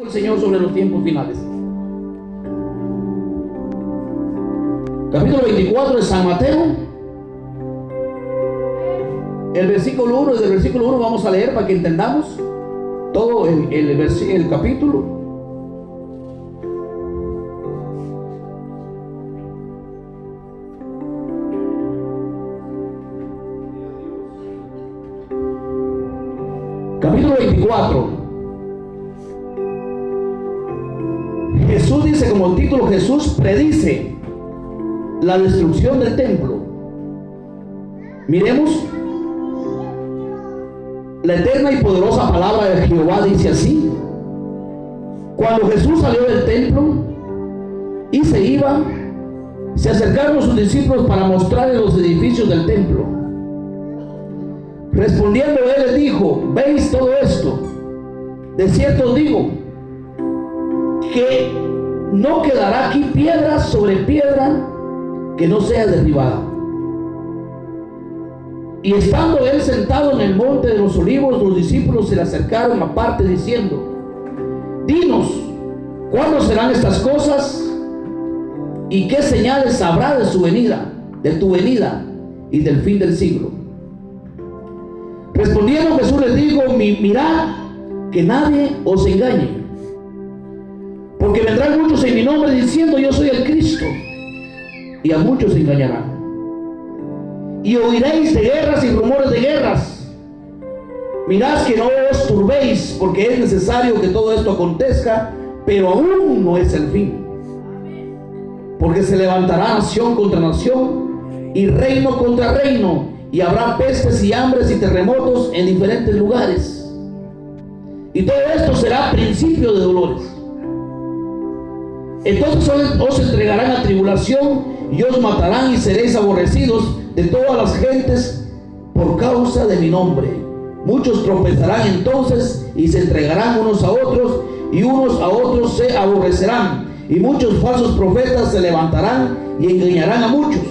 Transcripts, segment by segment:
El Señor sobre los tiempos finales. Capítulo 24 de San Mateo. El versículo 1, desde el versículo 1 vamos a leer para que entendamos todo el capítulo. Capítulo 24. Jesús dice, como el título, Jesús predice la destrucción del templo. Miremos, la eterna y poderosa palabra de Jehová dice así: cuando Jesús salió del templo y se iba, se acercaron sus discípulos para mostrarle los edificios del templo. Respondiendo él les dijo: ¿veis todo esto? De cierto os digo que no quedará aquí piedra sobre piedra que no sea derribada. Y estando él sentado en el monte de los olivos, los discípulos se le acercaron aparte diciendo: dinos, ¿cuándo serán estas cosas? ¿Y qué señales habrá de su venida, de tu venida y del fin del siglo? Respondiendo Jesús les dijo: mirad que nadie os engañe, porque vendrán muchos en mi nombre diciendo: yo soy el Cristo, y a muchos se engañarán. Y oiréis de guerras y rumores de guerras. Mirad que no os turbéis, porque es necesario que todo esto acontezca, pero aún no es el fin. Porque se levantará nación contra nación y reino contra reino, y habrá pestes y hambres y terremotos en diferentes lugares. Y todo esto será principio de dolores. Entonces os entregarán a tribulación y os matarán y seréis aborrecidos de todas las gentes por causa de mi nombre. Muchos tropezarán entonces y se entregarán unos a otros, y unos a otros se aborrecerán, y muchos falsos profetas se levantarán y engañarán a muchos.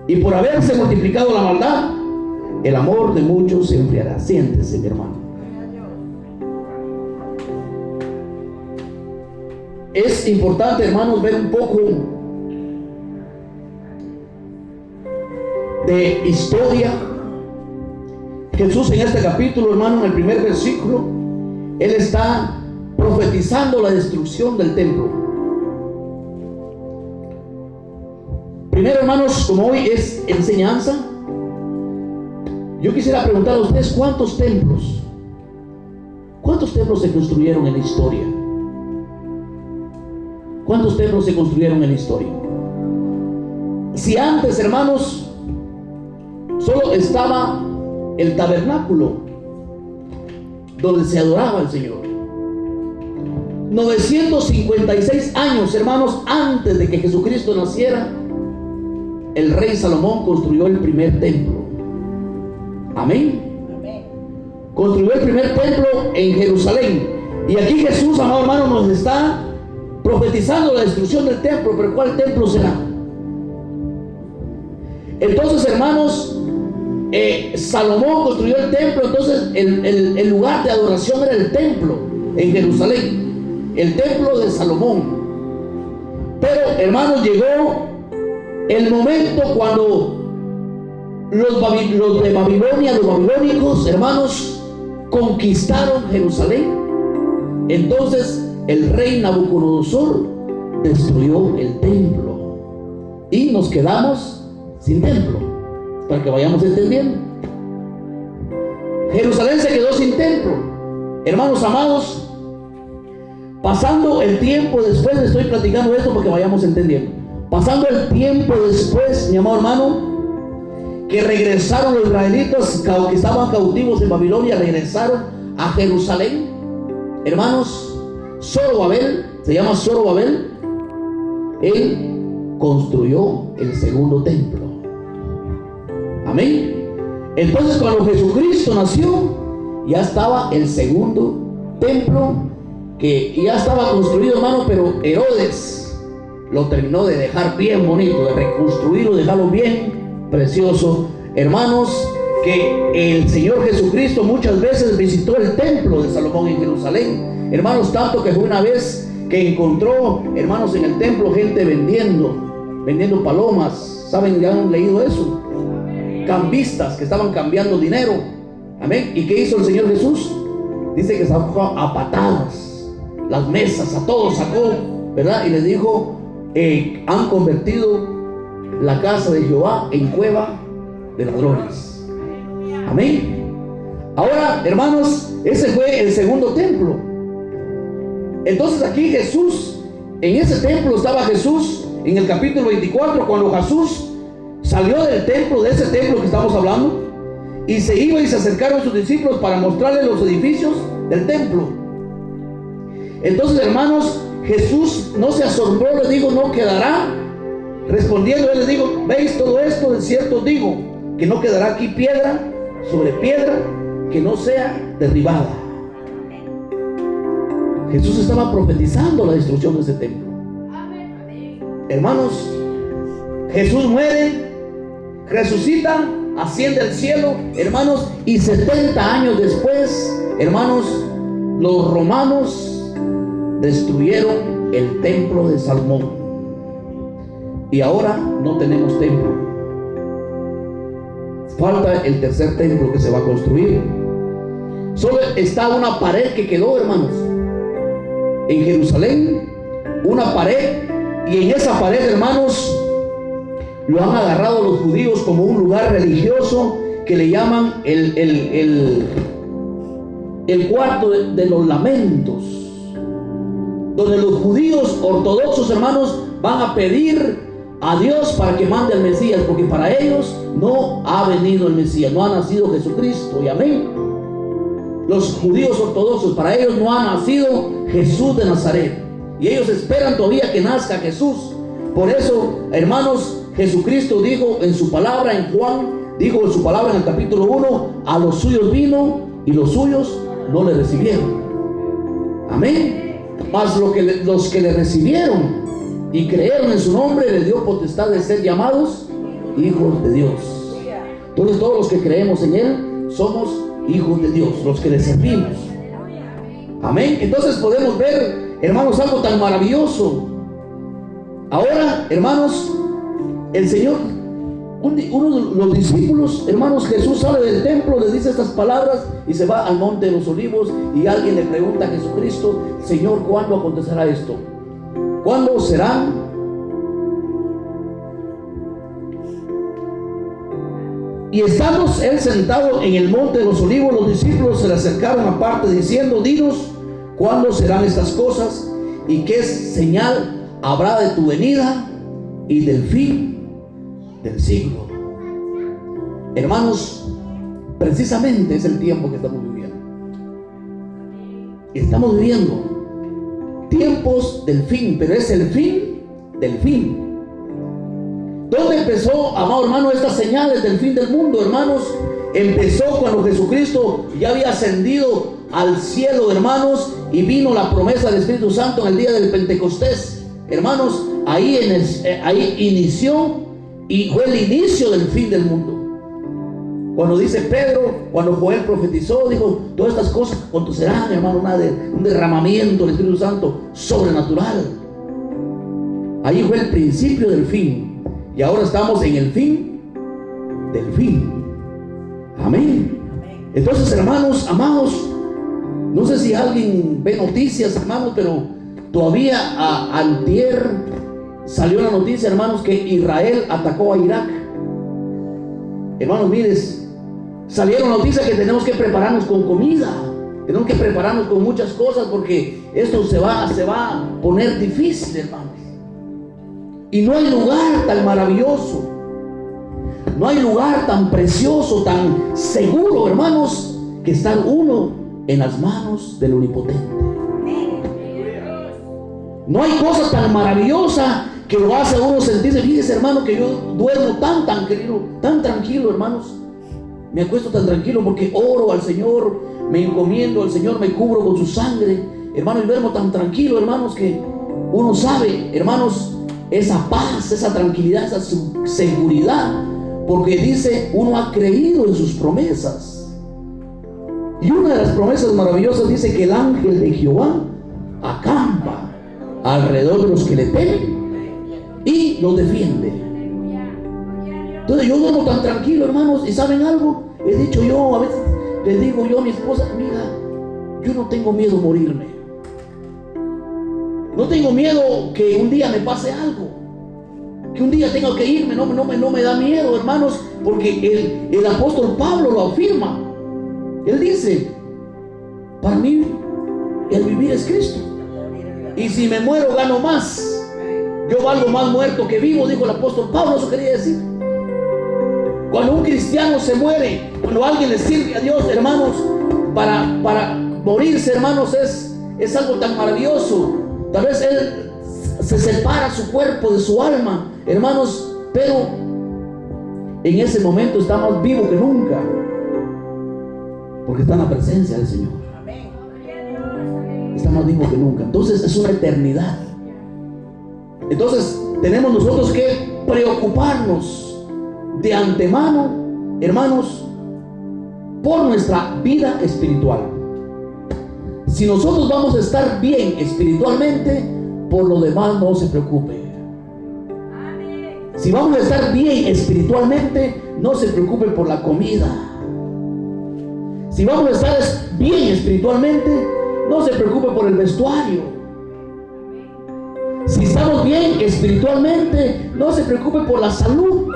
Y por haberse multiplicado la maldad, el amor de muchos se enfriará. Siéntese, mi hermano. Es importante, hermanos, ver un poco de historia. Jesús en este capítulo, hermano, en el primer versículo, Él está profetizando la destrucción del templo. Primero, hermanos, como hoy es enseñanza, yo quisiera preguntar a ustedes: ¿cuántos templos se construyeron en la historia? ¿Cuántos templos se construyeron en la historia? Si antes, hermanos, solo estaba el tabernáculo donde se adoraba al Señor. 956 años, hermanos, antes de que Jesucristo naciera, el rey Salomón construyó el primer templo. Amén. Construyó el primer templo en Jerusalén. Y aquí Jesús, amado hermano, nos está profetizando la destrucción del templo. Pero ¿cuál templo será? Entonces, hermanos, Salomón construyó el templo. Entonces el lugar de adoración era el templo en Jerusalén, el templo de Salomón. Pero, hermanos, llegó el momento cuando los de Babilonia, los babilónicos, hermanos, conquistaron Jerusalén. Entonces el rey Nabucodonosor destruyó el templo y nos quedamos sin templo, para que vayamos entendiendo. Jerusalén se quedó sin templo. Hermanos amados, pasando el tiempo después, le estoy platicando esto para que vayamos entendiendo. Pasando el tiempo después, mi amado hermano, que regresaron los israelitas que estaban cautivos en Babilonia, regresaron a Jerusalén. Hermanos, Zorobabel, se llama Zorobabel, él construyó el segundo templo. Amén. Entonces, cuando Jesucristo nació, ya estaba el segundo templo, que ya estaba construido, hermano, pero Herodes lo terminó de dejar bien bonito, de reconstruirlo, dejarlo bien precioso. Hermanos, que el Señor Jesucristo muchas veces visitó el templo de Salomón en Jerusalén. hermanos, tanto que fue una vez que encontró, hermanos, en el templo gente vendiendo palomas. ¿Saben? ¿Ya han leído eso? Cambistas que estaban cambiando dinero. Amén. ¿Y qué hizo el Señor Jesús? Dice que sacó a patadas las mesas, a todos sacó, ¿verdad? Y les dijo, han convertido la casa de Jehová en cueva de ladrones. Amén. Ahora, hermanos, ese fue el segundo templo. Entonces aquí Jesús, en ese templo estaba Jesús, en el capítulo 24, cuando Jesús salió del templo, de ese templo que estamos hablando, y se iba y se acercaron sus discípulos para mostrarles los edificios del templo. Entonces, hermanos, Jesús no se asombró, les digo, no quedará. Respondiendo, él les dijo, ¿veis todo esto? De cierto os digo, que no quedará aquí piedra sobre piedra que no sea derribada. Jesús estaba profetizando la destrucción de ese templo. Hermanos, Jesús muere, resucita, asciende al cielo, hermanos, y 70 años después, hermanos, los romanos destruyeron el templo de Salomón. Y ahora no tenemos templo. Falta el tercer templo que se va a construir. Solo está una pared que quedó, hermanos, en Jerusalén, una pared, y en esa pared, hermanos, lo han agarrado los judíos como un lugar religioso que le llaman el cuarto de los lamentos, donde los judíos ortodoxos, hermanos, van a pedir a Dios para que mande al Mesías, porque para ellos no ha venido el Mesías, no ha nacido Jesucristo. Y amén. Los judíos ortodoxos, para ellos no ha nacido Jesús de Nazaret, y ellos esperan todavía que nazca Jesús. Por eso, hermanos, Jesucristo dijo en su palabra, en Juan, dijo en su palabra en el capítulo 1, a los suyos vino y los suyos no le recibieron. Amén. Mas los que le recibieron y creyeron en su nombre, le dio potestad de ser llamados hijos de Dios. Entonces todos los que creemos en Él somos hijos de Dios, los que le servimos. Amén. Entonces podemos ver, hermanos, algo tan maravilloso. Ahora, hermanos, el Señor, uno de los discípulos, hermanos, Jesús sale del templo, les dice estas palabras y se va al monte de los olivos, y alguien le pregunta a Jesucristo, Señor, ¿cuándo acontecerá esto? ¿Cuándo será? Y estando él sentado en el monte de los olivos, los discípulos se le acercaron aparte diciendo, dinos, ¿cuándo serán estas cosas? ¿Y qué señal habrá de tu venida y del fin del siglo? Hermanos, precisamente es el tiempo que estamos viviendo. Estamos viviendo tiempos del fin, pero es el fin del fin. ¿Dónde empezó, amado hermano, estas señales del fin del mundo, hermanos? Empezó cuando Jesucristo ya había ascendido al cielo, hermanos, y vino la promesa del Espíritu Santo en el día del Pentecostés. Hermanos, ahí inició, y fue el inicio del fin del mundo. Cuando dice Pedro, cuando Joel profetizó, dijo, todas estas cosas acontecerán, hermano, un derramamiento del Espíritu Santo sobrenatural. Ahí fue el principio del fin. Y ahora estamos en el fin del fin. Amén. Entonces, hermanos, amados, no sé si alguien ve noticias, hermanos, pero todavía antier salió la noticia, hermanos, que Israel atacó a Irak. Hermanos, mires, salieron noticias que tenemos que prepararnos con comida, tenemos que prepararnos con muchas cosas, porque esto se va a poner difícil, hermanos. Y no hay lugar tan maravilloso, no hay lugar tan precioso, tan seguro, hermanos, que estar uno en las manos del Omnipotente. No hay cosa tan maravillosa que lo hace a uno sentirse. Fíjese, hermano, que yo duermo tan tranquilo, hermanos. Me acuesto tan tranquilo porque oro al Señor, me encomiendo al Señor, me cubro con su sangre, hermano, y duermo tan tranquilo, hermanos, que uno sabe, hermanos, esa paz, esa tranquilidad, esa seguridad, porque dice, uno ha creído en sus promesas. Y una de las promesas maravillosas dice que el ángel de Jehová acampa alrededor de los que le temen y los defiende. Entonces yo duermo tan tranquilo, hermanos. ¿Y saben algo? He dicho yo, a veces le digo yo a mi esposa: mira, yo no tengo miedo a morirme. No tengo miedo que un día me pase algo, que un día tenga que irme. No me da miedo, hermanos, porque el apóstol Pablo lo afirma. Él dice: para mí el vivir es Cristo, y si me muero gano más. Yo valgo más muerto que vivo, dijo el apóstol Pablo. Eso quería decir. Cuando un cristiano se muere, cuando alguien le sirve a Dios, hermanos, para morirse, hermanos, es algo tan maravilloso. Tal vez él se separa su cuerpo de su alma, hermanos, pero en ese momento está más vivo que nunca, porque está en la presencia del Señor. Está más vivo que nunca. Entonces es una eternidad. Entonces tenemos nosotros que preocuparnos de antemano, hermanos, por nuestra vida espiritual. Si nosotros vamos a estar bien espiritualmente, por lo demás no se preocupe. Si vamos a estar bien espiritualmente, no se preocupe por la comida. Si vamos a estar bien espiritualmente, no se preocupe por el vestuario. Si estamos bien espiritualmente, no se preocupe por la salud.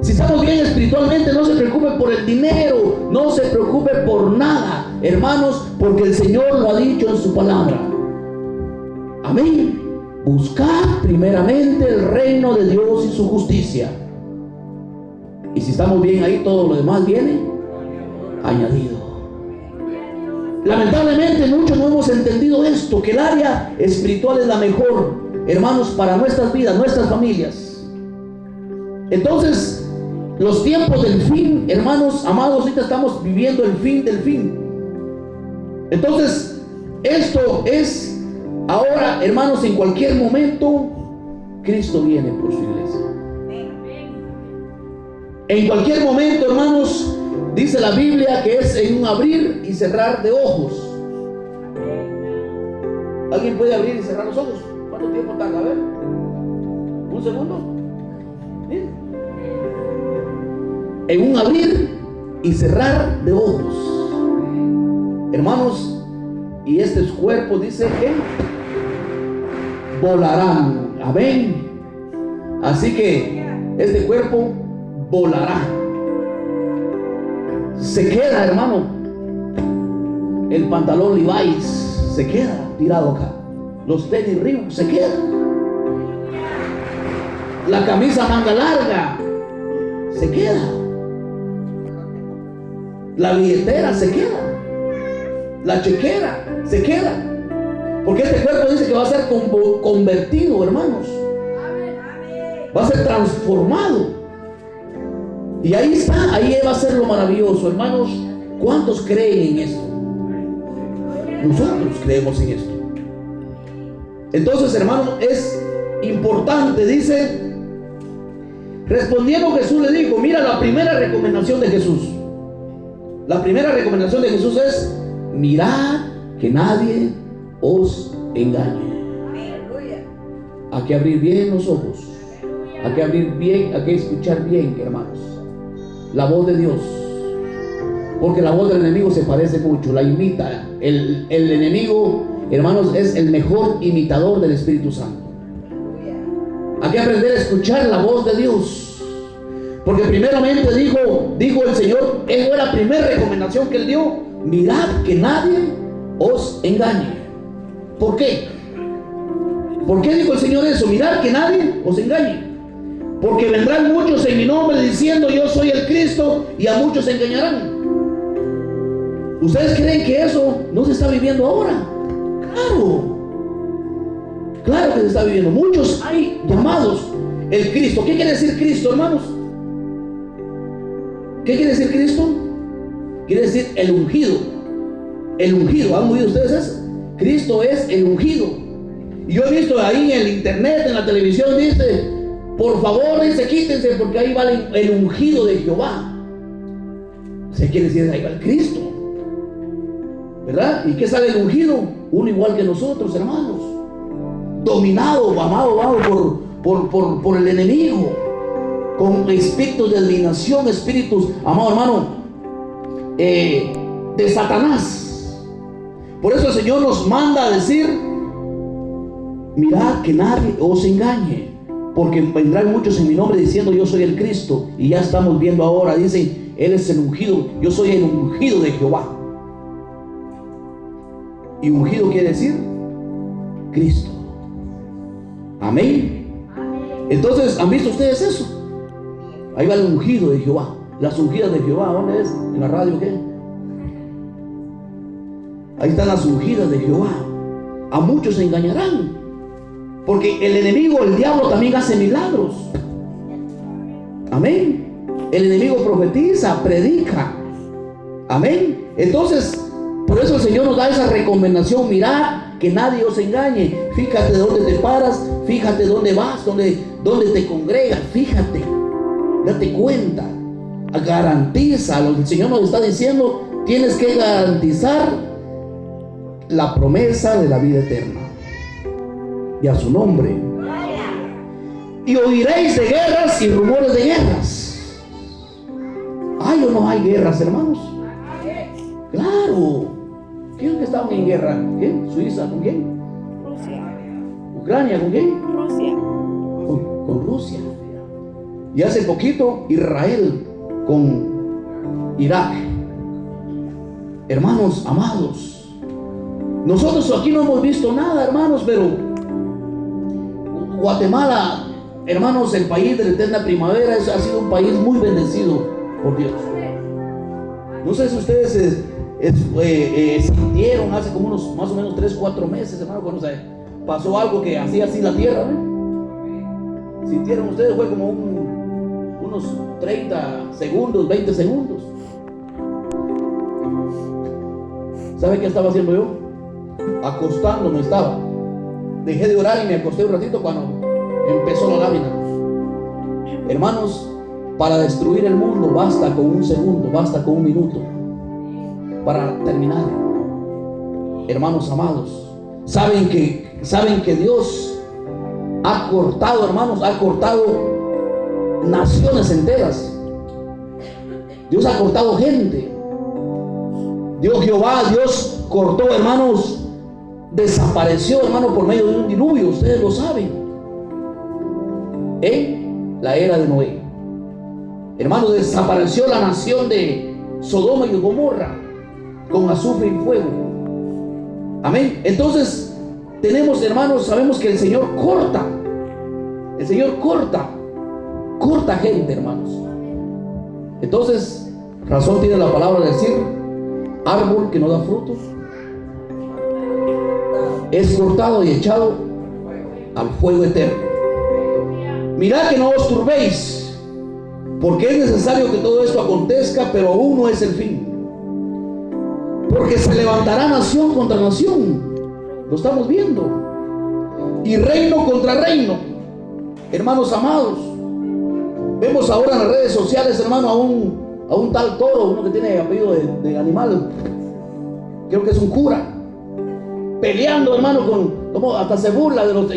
Si estamos bien espiritualmente, no se preocupe por el dinero, no se preocupe por nada, hermanos, porque el Señor lo ha dicho en su palabra. Amén. Buscar primeramente el reino de Dios y su justicia. Y si estamos bien ahí, todo lo demás viene añadido. Lamentablemente muchos no hemos entendido esto, que el área espiritual es la mejor, hermanos, para nuestras vidas, nuestras familias. Entonces, los tiempos del fin, hermanos amados, ahorita estamos viviendo el fin del fin. Entonces, esto es ahora, hermanos, en cualquier momento Cristo viene por su iglesia. En cualquier momento, hermanos, dice la Biblia que es en un abrir y cerrar de ojos. ¿Alguien puede abrir y cerrar los ojos? ¿Cuánto tiempo tarda? A ver, ¿un segundo? ¿Sí? En un abrir y cerrar de ojos, hermanos, y estos cuerpos, dice que volarán. Amén. Así que este cuerpo volará. Se queda, hermano, el pantalón Levi's se queda tirado acá, los tenis Reebok se quedan, la camisa manga larga se queda, la billetera se queda, la chequera se queda, porque este cuerpo dice que va a ser convertido, hermanos, va a ser transformado. Y ahí está, ahí va a ser lo maravilloso, hermanos. ¿Cuántos creen en esto? Nosotros creemos en esto. Entonces, hermanos, es importante, dice, respondiendo Jesús le dijo, mira la primera recomendación de Jesús. La primera recomendación de Jesús es: mirad que nadie os engañe. Hay que abrir bien los ojos. Hay que abrir bien, hay que escuchar bien, hermanos, la voz de Dios, porque la voz del enemigo se parece mucho, la imita. El enemigo, hermanos, es el mejor imitador del Espíritu Santo. Hay que aprender a escuchar la voz de Dios, porque primeramente dijo el Señor, esa fue la primera recomendación que Él dio: mirad que nadie os engañe. ¿Por qué? ¿Por qué dijo el Señor eso? Mirad que nadie os engañe. Porque vendrán muchos en mi nombre diciendo yo soy el Cristo, y a muchos se engañarán. ¿Ustedes creen que eso no se está viviendo ahora? Claro que se está viviendo. Muchos hay llamados el Cristo. ¿Qué quiere decir Cristo, hermanos? ¿Qué quiere decir Cristo? Quiere decir el ungido. El ungido, ¿han oído ustedes eso? Cristo es el ungido. Y yo he visto ahí en el internet, en la televisión, dice: por favor, dice, quítense porque ahí va el ungido de Jehová. O sea, quiere decir, ahí va el Cristo. ¿verdad? ¿Y qué sale el ungido? Uno igual que nosotros, hermanos, dominado, amado por el enemigo, con espíritus de adivinación, espíritus, amado hermano, de Satanás. Por eso el Señor nos manda a decir: mirad que nadie os engañe, porque vendrán muchos en mi nombre diciendo yo soy el Cristo. Y ya estamos viendo ahora, dicen, Él es el ungido, yo soy el ungido de Jehová. Y ungido quiere decir Cristo. Amén. Entonces, ¿han visto ustedes eso? Ahí va el ungido de Jehová. Las ungidas de Jehová, ¿dónde es? ¿En la radio qué? Ahí están las ungidas de Jehová. A muchos se engañarán, porque el enemigo, el diablo, también hace milagros. Amén. El enemigo profetiza, predica. Amén. Entonces, por eso el Señor nos da esa recomendación: mirad que nadie os engañe. Fíjate dónde te paras, fíjate dónde vas, dónde te congregas, fíjate, date cuenta, garantiza. El Señor nos está diciendo: tienes que garantizar la promesa de la vida eterna. Y a su nombre. Y oiréis de guerras y rumores de guerras. ¿Hay o no hay guerras, hermanos? Claro. ¿Quiénes que estaban en guerra? ¿Quién? ¿Suiza? ¿Con quién? Rusia. ¿Ucrania? ¿Con quién? Rusia. Con Rusia. Y hace poquito Israel con Irak. Hermanos amados, nosotros aquí no hemos visto nada, hermanos, pero Guatemala, hermanos, el país de la eterna primavera, ha sido un país muy bendecido por Dios. No sé si ustedes sintieron hace como unos más o menos 3-4 meses, hermano, cuando pasó algo que hacía así la tierra, ¿no? Sintieron ustedes, fue como unos 30 segundos, 20 segundos. ¿Sabe qué estaba haciendo yo? Acostándome estaba. Dejé de orar y me acosté un ratito cuando empezó la lámina. Hermanos, para destruir el mundo basta con un segundo, basta con un minuto para terminar. Hermanos amados, saben que Dios ha cortado, hermanos, ha cortado naciones enteras. Dios ha cortado gente. Dios cortó, hermanos, desapareció, hermano, por medio de un diluvio. Ustedes lo saben, en la era de Noé. Hermanos, desapareció la nación de Sodoma y Gomorra con azufre y fuego. Amén. Entonces tenemos, hermanos, sabemos que el Señor corta gente, hermanos. Entonces, razón tiene la palabra de decir: árbol que no da frutos es cortado y echado al fuego eterno. Mirad que no os turbéis, porque es necesario que todo esto acontezca, pero aún no es el fin. Porque se levantará nación contra nación. Lo estamos viendo. Y reino contra reino. Hermanos amados, vemos ahora en las redes sociales, hermano, a un tal Toro, uno que tiene apellido de animal, creo que es un cura, peleando, hermano, como hasta se burla de los,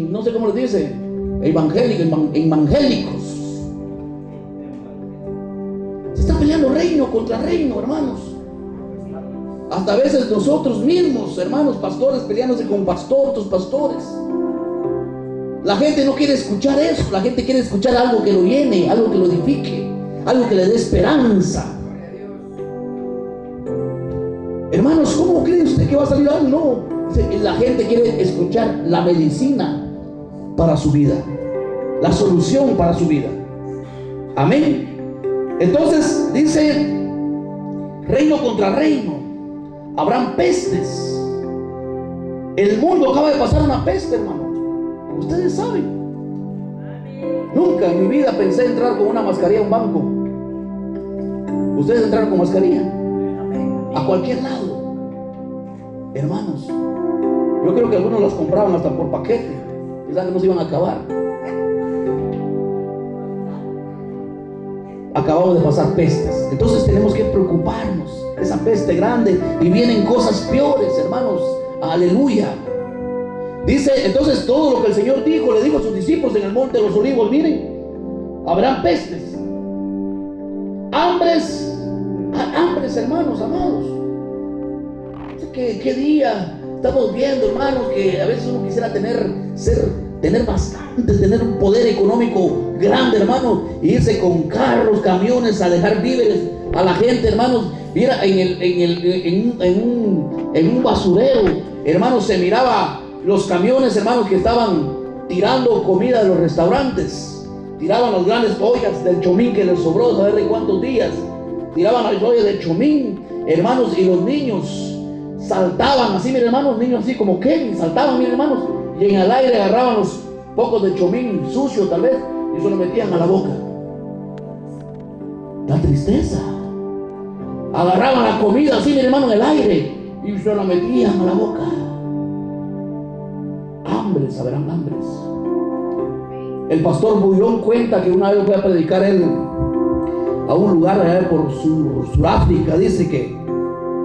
no sé cómo les dice, evangélicos. Se está peleando reino contra reino, hermanos. Hasta a veces nosotros mismos, hermanos, pastores, peleándose con otros pastores. La gente no quiere escuchar eso. La gente quiere escuchar algo que lo llene, algo que lo edifique, algo que le dé esperanza. Hermanos, ¿cómo cree usted que va a salir algo? No, la gente quiere escuchar la medicina para su vida, la solución para su vida. Amén. Entonces dice: reino contra reino, habrán pestes. El mundo acaba de pasar una peste, hermano. Ustedes saben. Nunca en mi vida pensé entrar con una mascarilla a un banco. Ustedes entraron con mascarilla a cualquier lado. Hermanos, yo creo que algunos las compraban hasta por paquete, pensaban que no se iban a acabar. acabamos de pasar pestes. Entonces tenemos que preocuparnos. Esa peste grande y vienen cosas peores, hermanos. Aleluya. Dice, entonces todo lo que el Señor dijo, le dijo a sus discípulos en el monte de los olivos: miren, habrán pestes, hambres, hermanos amados. ¿Qué día estamos viendo, hermanos? Que a veces uno quisiera tener bastante, tener un poder económico grande, hermano, e irse con carros, camiones a dejar víveres a la gente, hermanos. Mira, en un basurero, hermanos, se miraba los camiones, hermanos, que estaban tirando comida de los restaurantes. Tiraban las grandes ollas del chomín que les sobró, saber de cuántos días. Tiraban las ollas del chomín, hermanos, y los niños saltaban así, miren, hermanos, niños así como Kevin, saltaban, miren, hermanos, y en el aire agarraban los pocos de chomín sucio tal vez y se lo metían a la boca. Da tristeza. Agarraban la comida así, miren, hermano, en el aire y se la metían a la boca. Hambres, habrán hambres. El pastor Bullón cuenta que una vez fue a predicar él a un lugar allá por Sudáfrica. Dice que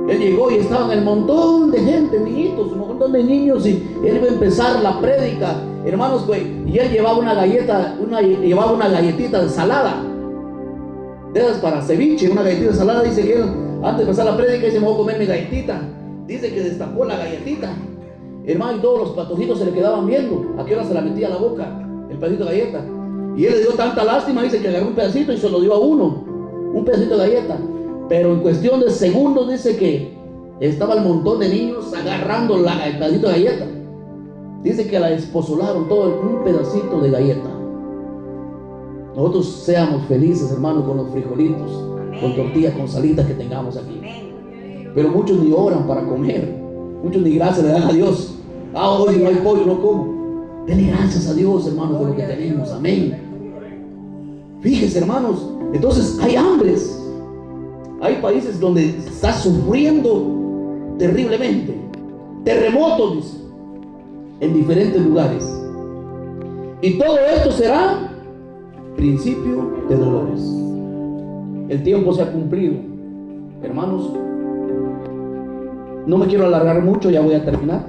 él llegó y estaban el montón de gente, niñitos, un montón de niños, y él iba a empezar la prédica, hermanos, pues, y él llevaba una galletita de salada, de esas para ceviche, una galletita de salada. Dice que él, antes de empezar la prédica, dice: me voy a comer mi galletita. Dice que destapó la galletita, hermano, y todos los patojitos se le quedaban viendo a qué hora se la metía a la boca el pedacito de galleta. Y él le dio tanta lástima, dice, que agarró un pedacito y se lo dio a uno, un pedacito de galleta. Pero en cuestión de segundos dice que estaba el montón de niños agarrando el pedacito de galleta. Dice que la esposolaron todo, un pedacito de galleta. Nosotros seamos felices, hermanos, con los frijolitos, amén, con tortillas, con salitas que tengamos aquí. Amén. Pero muchos ni oran para comer, muchos ni gracias le dan a Dios. Hoy no hay pollo, no como. Denle gracias a Dios, hermanos, de lo que tenemos. Amén. Fíjense, hermanos, entonces hay hambres. Hay países donde está sufriendo terriblemente. Terremotos, dice, en diferentes lugares. Y todo esto será principio de dolores. El tiempo se ha cumplido, hermanos. No me quiero alargar mucho, ya voy a terminar.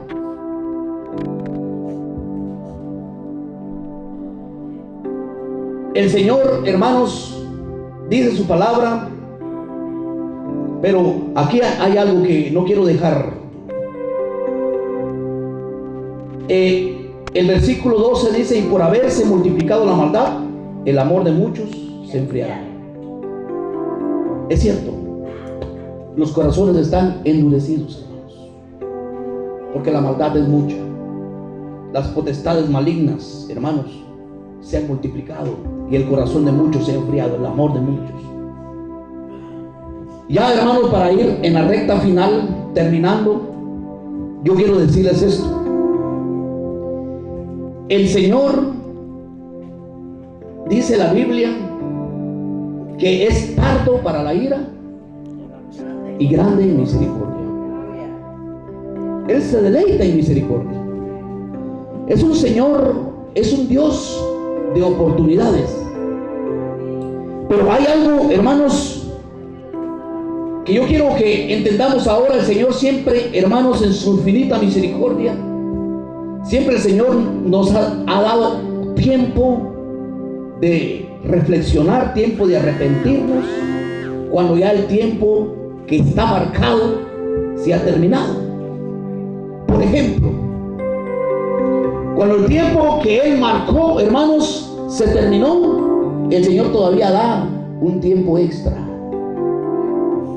El Señor, hermanos, dice su palabra. Pero aquí hay algo que no quiero dejar. El versículo 12 dice: y por haberse multiplicado la maldad, el amor de muchos se enfriará. Es cierto, los corazones están endurecidos, hermanos, porque la maldad es mucha. Las potestades malignas, hermanos, se han multiplicado y el corazón de muchos se ha enfriado, el amor de muchos. Ya, hermanos, para ir en la recta final, terminando, yo quiero decirles esto. El Señor, dice la Biblia, que es tardo para la ira y grande en misericordia. Él se deleita en misericordia. Es un Señor, es un Dios de oportunidades. Pero hay algo, hermanos, que yo quiero que entendamos ahora. El Señor siempre, hermanos, en su infinita misericordia, siempre el Señor nos ha dado tiempo de reflexionar, tiempo de arrepentirnos, cuando ya el tiempo que está marcado se ha terminado. Por ejemplo, cuando el tiempo que Él marcó, hermanos, se terminó, el Señor todavía da un tiempo extra.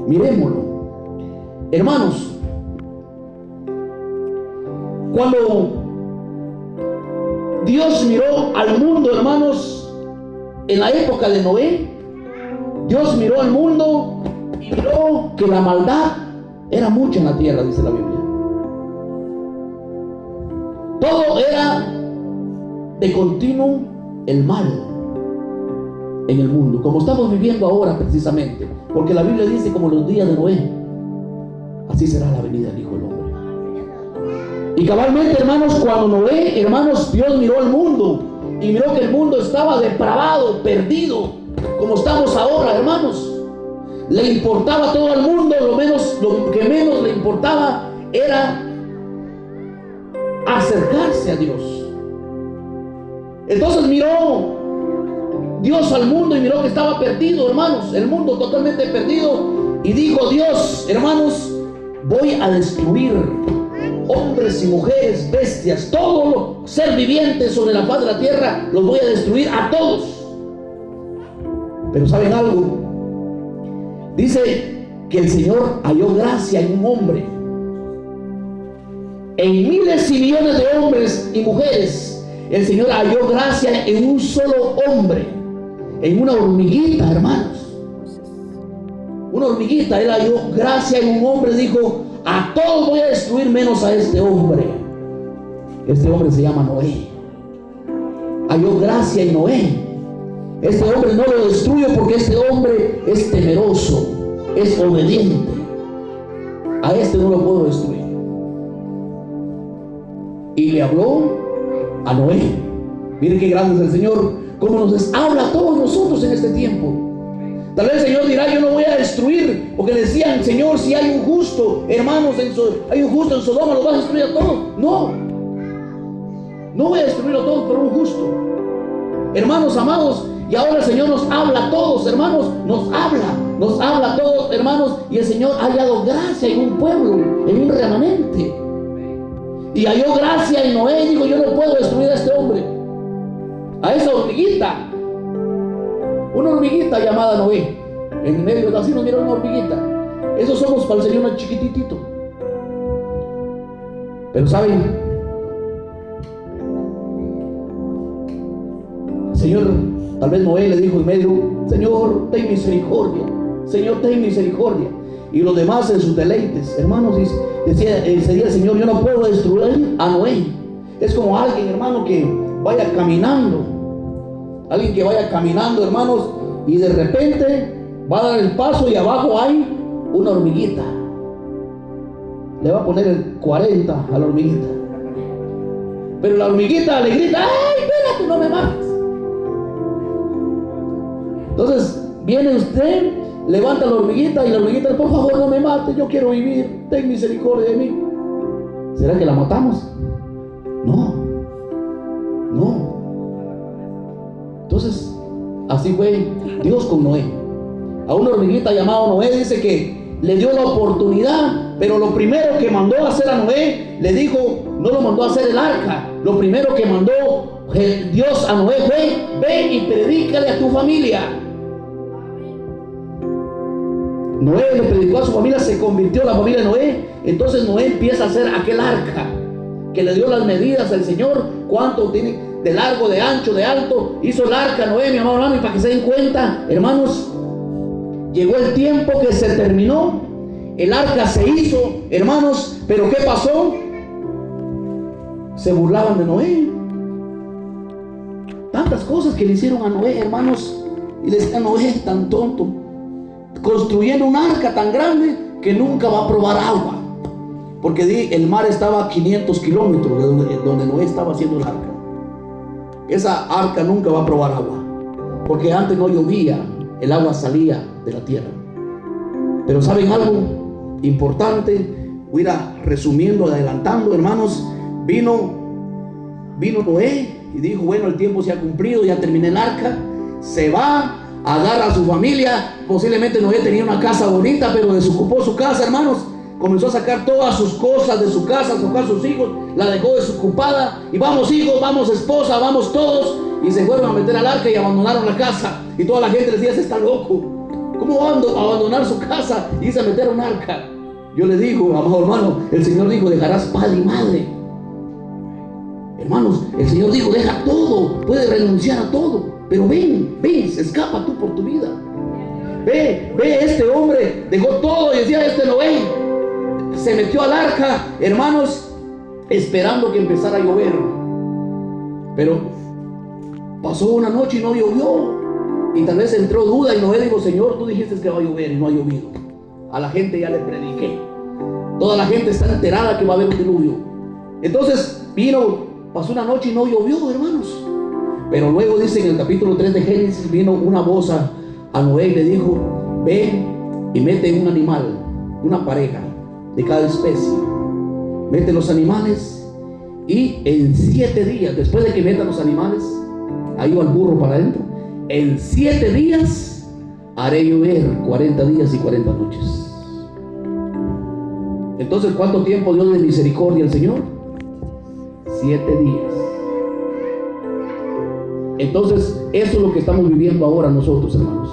Miremoslo, hermanos. Cuando Dios miró al mundo, hermanos, en la época de Noé, Dios miró al mundo y miró que la maldad era mucha en la tierra, dice la Biblia. Todo era de continuo el mal en el mundo, como estamos viviendo ahora precisamente, porque la Biblia dice: como los días de Noé, así será la venida del Hijo del Hombre. Y cabalmente, hermanos, cuando Noé, hermanos, Dios miró al mundo y miró que el mundo estaba depravado, perdido, como estamos ahora, hermanos. Le importaba a todo el mundo, lo que menos le importaba era acercarse a Dios. Entonces miró Dios al mundo y miró que estaba perdido, hermanos, el mundo totalmente perdido, y dijo Dios, hermanos, voy a destruir hombres y mujeres, bestias, todo ser viviente sobre la faz de la tierra, los voy a destruir a todos. Pero ¿saben algo? Dice que el Señor halló gracia en un hombre, en miles y millones de hombres y mujeres. El Señor halló gracia en un solo hombre, en una hormiguita, hermanos. Una hormiguita. Él halló gracia en un hombre. Dijo: a todos voy a destruir menos a este hombre. Este hombre se llama Noé. Halló gracia en Noé. Este hombre no lo destruye porque este hombre es temeroso, es obediente. A este no lo puedo destruir. Y le habló a Noé. Miren qué grande es el Señor, cómo nos habla a todos nosotros en este tiempo. Tal vez el Señor dirá: yo no voy a destruir, porque decían: Señor, si hay un justo, hermanos, hay un justo en Sodoma, ¿los vas a destruir a todos? No voy a destruir a todos, pero un justo. Hermanos amados, y ahora el Señor nos habla a todos, hermanos, nos habla a todos, hermanos, y el Señor ha hallado gracia en un pueblo, en un remanente. Y halló gracia en Noé y dijo: yo no puedo destruir a este hombre, a esa hormiguita. Una hormiguita llamada Noé. En medio, así nos mira una hormiguita. Eso somos para el Señor, un chiquititito. Pero ¿saben? El Señor, tal vez Noé le dijo en medio: Señor, ten misericordia. Señor, ten misericordia. Y los demás en sus deleites, hermanos, decía el Señor: yo no puedo destruir a Noé. Es como alguien, hermano, que vaya caminando. Alguien que vaya caminando, hermanos, y de repente va a dar el paso y abajo hay una hormiguita. Le va a poner el 40 a la hormiguita. Pero la hormiguita le grita: ¡ay, espérate, no me mates! Entonces viene usted, levanta la hormiguita y la hormiguita: por favor, no me mate, yo quiero vivir, ten misericordia de mí. ¿Será que la matamos? No. Entonces, así fue Dios con Noé. A una hormiguita llamada Noé, dice que le dio la oportunidad, pero lo primero que mandó a hacer a Noé, le dijo, no lo mandó a hacer el arca. Lo primero que mandó Dios a Noé fue: ven y predícale a tu familia. Noé le predicó a su familia, se convirtió la familia de Noé. Entonces Noé empieza a hacer aquel arca que le dio las medidas al Señor, cuánto tiene de largo, de ancho, de alto. Hizo el arca Noé, mi amado hermano, y para que se den cuenta, hermanos, llegó el tiempo que se terminó, el arca se hizo, hermanos, pero ¿qué pasó? Se burlaban de Noé. Tantas cosas que le hicieron a Noé, hermanos, y le decían: Noé, tan tonto, construyendo un arca tan grande que nunca va a probar agua, porque el mar estaba a 500 kilómetros de donde Noé estaba haciendo el arca. Esa arca nunca va a probar agua, porque antes no llovía, el agua salía de la tierra. Pero ¿saben algo importante? Voy a ir resumiendo, adelantando, hermanos. Vino Noé y dijo: bueno, el tiempo se ha cumplido, ya terminé el arca. Se va, agarra a su familia. Posiblemente Noé tenía una casa bonita, pero desocupó su casa, hermanos. Comenzó a sacar todas sus cosas de su casa, a sacar sus hijos, la dejó desocupada. Y vamos hijos, vamos esposa, vamos todos. Y se fueron a meter al arca y abandonaron la casa. Y toda la gente decía: ese está loco, ¿cómo va a abandonar su casa y irse a meter a un arca? Yo le digo, amado hermano, el Señor dijo: dejarás padre y madre. Hermanos, el Señor dijo: deja todo, puedes renunciar a todo, pero ven, escapa tú por tu vida. Ve, este hombre dejó todo y decía: este Noé se metió al arca, hermanos, esperando que empezara a llover. Pero pasó una noche y no llovió. Y tal vez entró duda y Noé dijo: Señor, tú dijiste que va a llover y no ha llovido. A la gente ya le prediqué. Toda la gente está enterada que va a haber un diluvio. Entonces pasó una noche y no llovió, hermanos. Pero luego dice en el capítulo 3 de Génesis: vino una voz a Noé y le dijo: ve y mete un animal, una pareja de cada especie. Mete los animales y en 7 días, después de que metan los animales, ahí va el burro para adentro, en 7 días haré llover 40 días y 40 noches. Entonces, ¿cuánto tiempo dio de misericordia el Señor? 7 días. Entonces, eso es lo que estamos viviendo ahora nosotros, hermanos.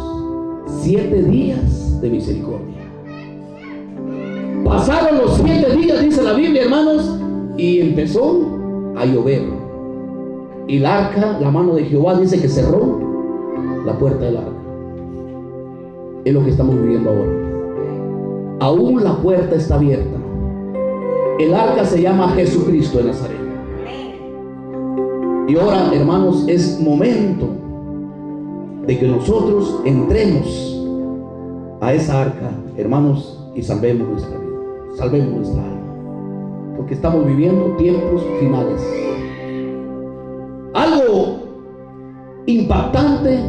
7 días de misericordia. Pasaron los 7 días, dice la Biblia, hermanos, y empezó a llover. Y el arca, la mano de Jehová, dice que cerró la puerta del arca. Es lo que estamos viviendo ahora. Aún la puerta está abierta. El arca se llama Jesucristo de Nazaret. Y ahora, hermanos, es momento de que nosotros entremos a esa arca, hermanos, y salvemos nuestra vida, salvemos nuestra alma, porque estamos viviendo tiempos finales. Algo impactante,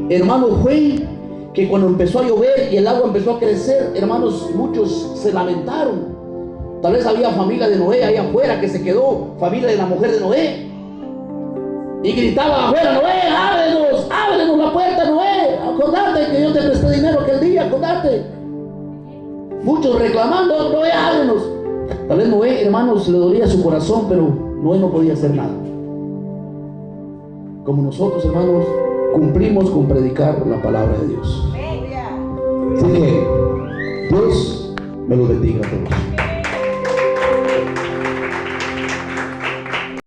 hermano, fue que cuando empezó a llover y el agua empezó a crecer, hermanos, muchos se lamentaron. Tal vez había familia de Noé ahí afuera que se quedó, familia de la mujer de Noé, y gritaban afuera: Noé, ábrenos la puerta, Noé, acordate que yo te presté dinero aquel día, acordate. Muchos reclamando: Noé, ábrenos. Tal vez Noé, hermanos, le dolía su corazón, pero Noé no podía hacer nada. Como nosotros, hermanos, cumplimos con predicar la palabra de Dios. Así que Dios me lo bendiga a todos.